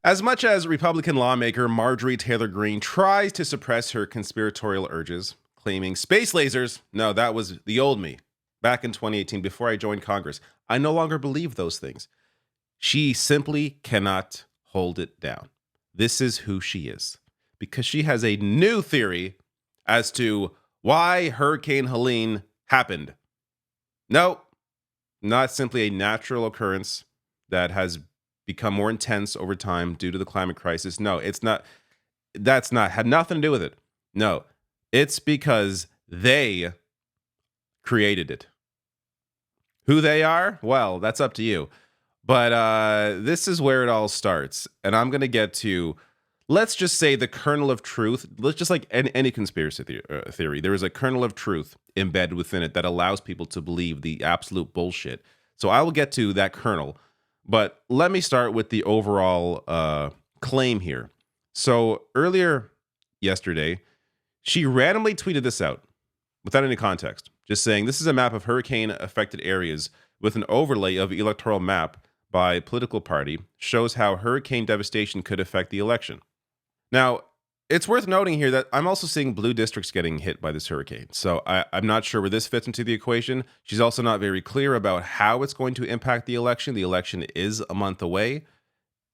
As much as Republican lawmaker Marjorie Taylor Greene tries to suppress her conspiratorial urges, claiming space lasers, no, that was the old me, back in 2018 before I joined Congress, I no longer believe those things. She simply cannot hold it down. This is who she is. Because she has a new theory as to why Hurricane Helene happened. No, not simply a natural occurrence that has become more intense over time due to the climate crisis. No, it's not. That's not, had nothing to do with it. No, it's because they created it. Who they are? Well, that's up to you. But this is where it all starts. And I'm going to get to, let's just say, the kernel of truth. Let's just like any conspiracy theory. There is a kernel of truth embedded within it that allows people to believe the absolute bullshit. So I will get to that kernel. But let me start with the overall claim here. So earlier yesterday, she randomly tweeted this out without any context, just saying this is a map of hurricane affected areas with an overlay of electoral map by political party, shows how hurricane devastation could affect the election. Now, it's worth noting here that I'm also seeing blue districts getting hit by this hurricane. So I'm not sure where this fits into the equation. She's also not very clear about how it's going to impact the election. The election is a month away.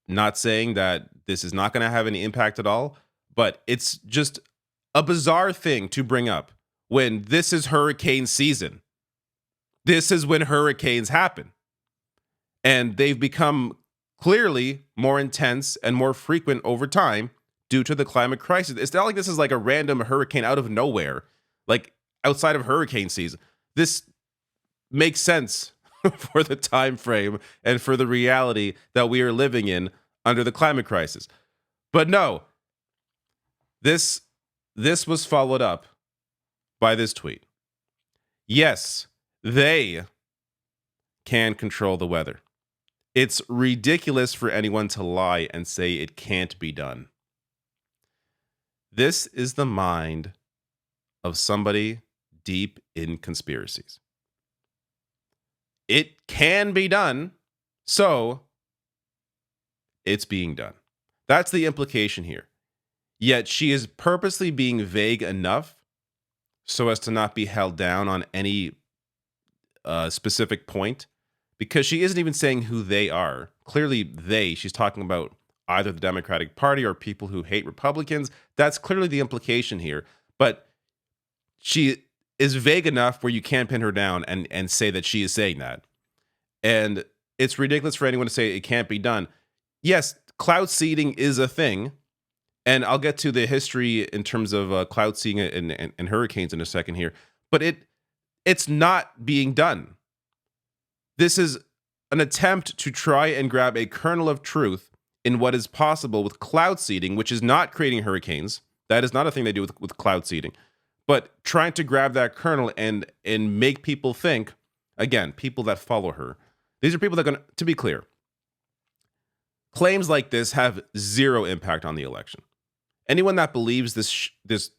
Not saying that this is not going to have any impact at all, but it's just a bizarre thing to bring up when this is hurricane season. This is when hurricanes happen. And they've become clearly more intense and more frequent over time due to the climate crisis. It's not like this is like a random hurricane out of nowhere, like outside of hurricane season. This makes sense for the time frame and for the reality that we are living in under the climate crisis. But no, this was followed up by this tweet. Yes, they can control the weather. It's ridiculous for anyone to lie and say it can't be done. This is the mind of somebody deep in conspiracies. It can be done, so it's being done. That's the implication here. Yet she is purposely being vague enough so as to not be held down on any specific point, because she isn't even saying who they are. Clearly, she's talking about either the Democratic Party or people who hate Republicans. That's clearly the implication here. But she is vague enough where you can't pin her down and say that she is saying that. And it's ridiculous for anyone to say it can't be done. Yes, cloud seeding is a thing. And I'll get to the history in terms of cloud seeding and hurricanes in a second here. But it's not being done. This is an attempt to try and grab a kernel of truth in what is possible with cloud seeding, which is not creating hurricanes. That is not a thing they do with cloud seeding. But trying to grab that kernel and make people think, again, people that follow her. These are people that are going to be clear. Claims like this have zero impact on the election. Anyone that believes this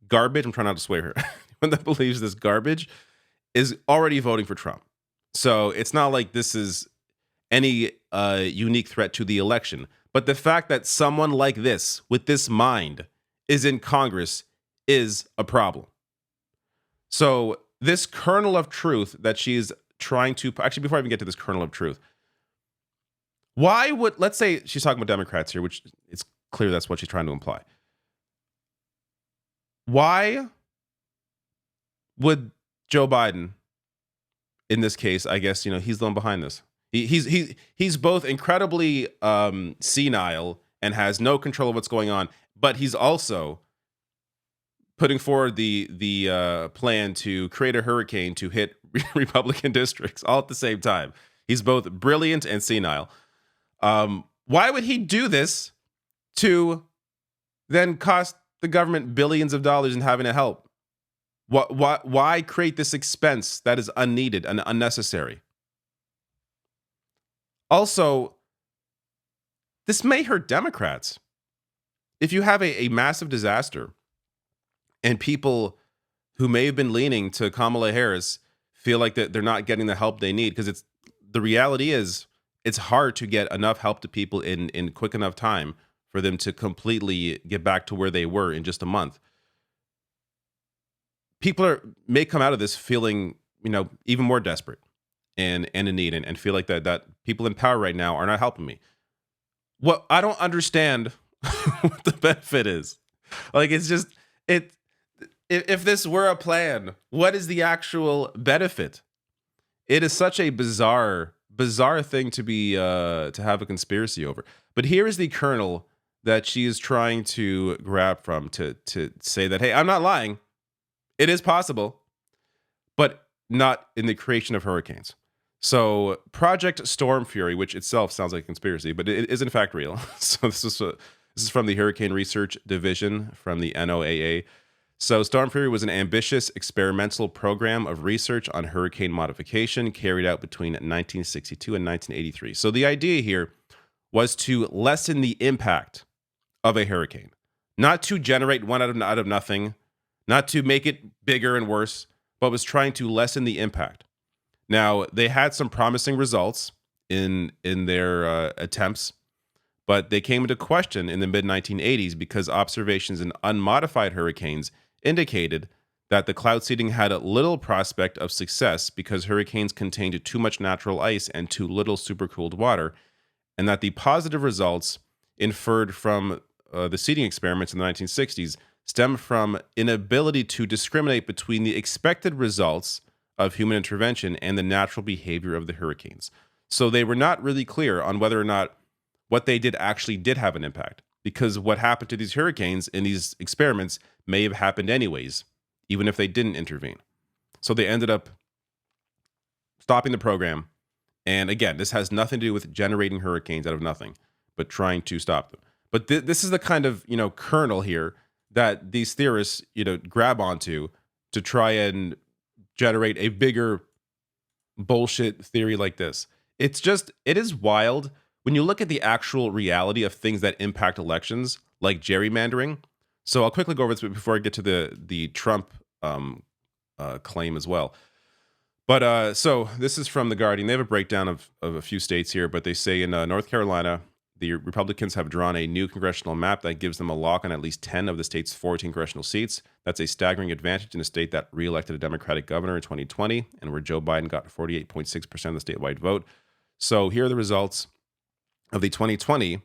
garbage, I'm trying not to swear here, anyone that believes this garbage is already voting for Trump. So it's not like this is any unique threat to the election. But the fact that someone like this, with this mind, is in Congress is a problem. So this kernel of truth that she's trying to, actually, before I even get to this kernel of truth, why would, let's say she's talking about Democrats here, which it's clear that's what she's trying to imply. Why would Joe Biden, in this case, I guess, he's the one behind this. He's both incredibly senile and has no control of what's going on, but he's also putting forward the plan to create a hurricane to hit Republican districts all at the same time. He's both brilliant and senile. Why would he do this to then cost the government billions of dollars in having to help? Why create this expense that is unneeded and unnecessary? Also, this may hurt Democrats. If you have a massive disaster and people who may have been leaning to Kamala Harris feel like that they're not getting the help they need, because the reality is it's hard to get enough help to people in quick enough time for them to completely get back to where they were in just a month. People may come out of this feeling, even more desperate and in need, and feel like that people in power right now are not helping me. What I don't understand what the benefit is. Like, it's just it. If this were a plan, what is the actual benefit? It is such a bizarre thing to be to have a conspiracy over. But here is the kernel that she is trying to grab from to say that, hey, I'm not lying. It is possible, but not in the creation of hurricanes. So Project Storm Fury, which itself sounds like a conspiracy, but it is in fact real. So this is from the Hurricane Research Division from the NOAA. So Storm Fury was an ambitious experimental program of research on hurricane modification carried out between 1962 and 1983. So the idea here was to lessen the impact of a hurricane, not to generate one out of nothing, not to make it bigger and worse, but was trying to lessen the impact. Now, they had some promising results in their attempts, but they came into question in the mid-1980s because observations in unmodified hurricanes indicated that the cloud seeding had a little prospect of success because hurricanes contained too much natural ice and too little supercooled water, and that the positive results inferred from the seeding experiments in the 1960s stem from inability to discriminate between the expected results of human intervention and the natural behavior of the hurricanes. So they were not really clear on whether or not what they did actually did have an impact, because what happened to these hurricanes in these experiments may have happened anyways, even if they didn't intervene. So they ended up stopping the program. And again, this has nothing to do with generating hurricanes out of nothing, but trying to stop them. But this is the kind of, kernel here that these theorists, grab onto to try and generate a bigger bullshit theory like this. It is wild when you look at the actual reality of things that impact elections, like gerrymandering. So I'll quickly go over this before I get to the Trump claim as well. But so this is from The Guardian. They have a breakdown of a few states here, but they say in North Carolina, the Republicans have drawn a new congressional map that gives them a lock on at least 10 of the state's 14 congressional seats. That's a staggering advantage in a state that reelected a Democratic governor in 2020 and where Joe Biden got 48.6% of the statewide vote. So here are the results of the 2020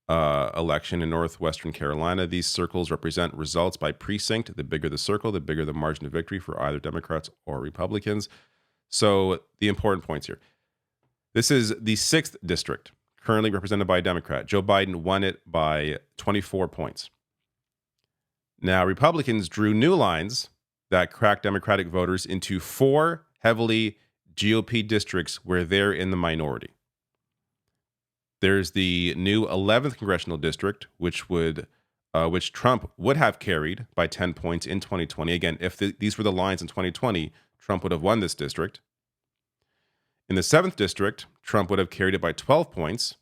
election in Northwestern Carolina. These circles represent results by precinct. The bigger the circle, the bigger the margin of victory for either Democrats or Republicans. So the important points here. This is the 6th district, currently represented by a Democrat. Joe Biden won it by 24 points. Now, Republicans drew new lines that cracked Democratic voters into 4 heavily GOP districts where they're in the minority. There's the new 11th congressional district, which Trump would have carried by 10 points in 2020. Again, if these were the lines in 2020, Trump would have won this district. In the 7th district, Trump would have carried it by 12 points.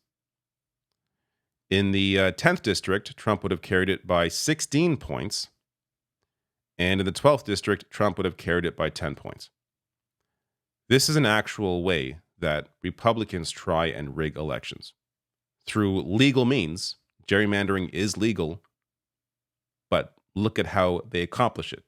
In the 10th district, Trump would have carried it by 16 points. And in the 12th district, Trump would have carried it by 10 points. This is an actual way that Republicans try and rig elections. Through legal means, gerrymandering is legal, but look at how they accomplish it.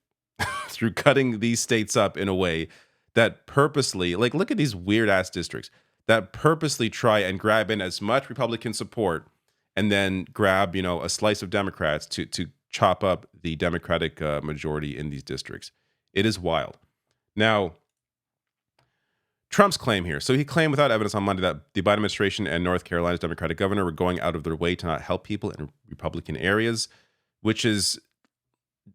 Through cutting these states up in a way that purposely, look at these weird ass districts that purposely try and grab in as much Republican support and then grab, a slice of Democrats to chop up the Democratic majority in these districts. It is wild. Now, Trump's claim here. So he claimed without evidence on Monday that the Biden administration and North Carolina's Democratic governor were going out of their way to not help people in Republican areas, which is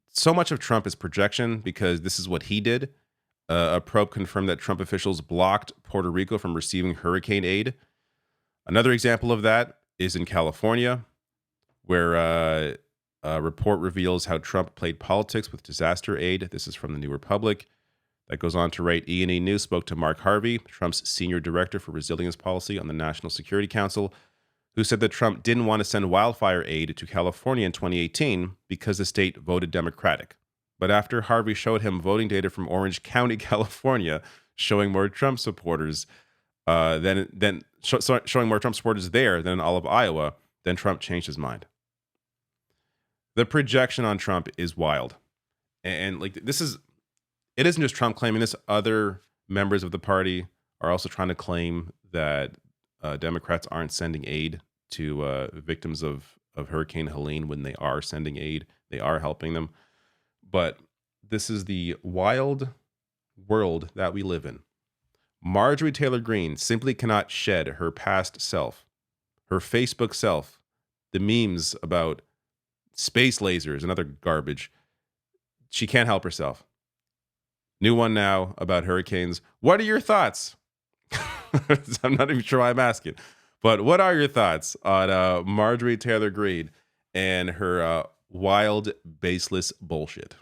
so much of Trump is projection because this is what he did. A probe confirmed that Trump officials blocked Puerto Rico from receiving hurricane aid. Another example of that is in California, where a report reveals how Trump played politics with disaster aid. This is from the New Republic. That goes on to write, E&E News spoke to Mark Harvey, Trump's senior director for resilience policy on the National Security Council, who said that Trump didn't want to send wildfire aid to California in 2018 because the state voted Democratic. But after Harvey showed him voting data from Orange County, California, showing more Trump supporters, Showing more Trump supporters there than in all of Iowa. Then Trump changed his mind. The projection on Trump is wild, and like it isn't just Trump claiming this. Other members of the party are also trying to claim that Democrats aren't sending aid to victims of Hurricane Helene when they are sending aid. They are helping them. But this is the wild world that we live in. Marjorie Taylor Greene simply cannot shed her past self, her Facebook self, the memes about space lasers and other garbage. She can't help herself. New one now about hurricanes. What are your thoughts? I'm not even sure why I'm asking. But what are your thoughts on Marjorie Taylor Greene and her wild, baseless bullshit?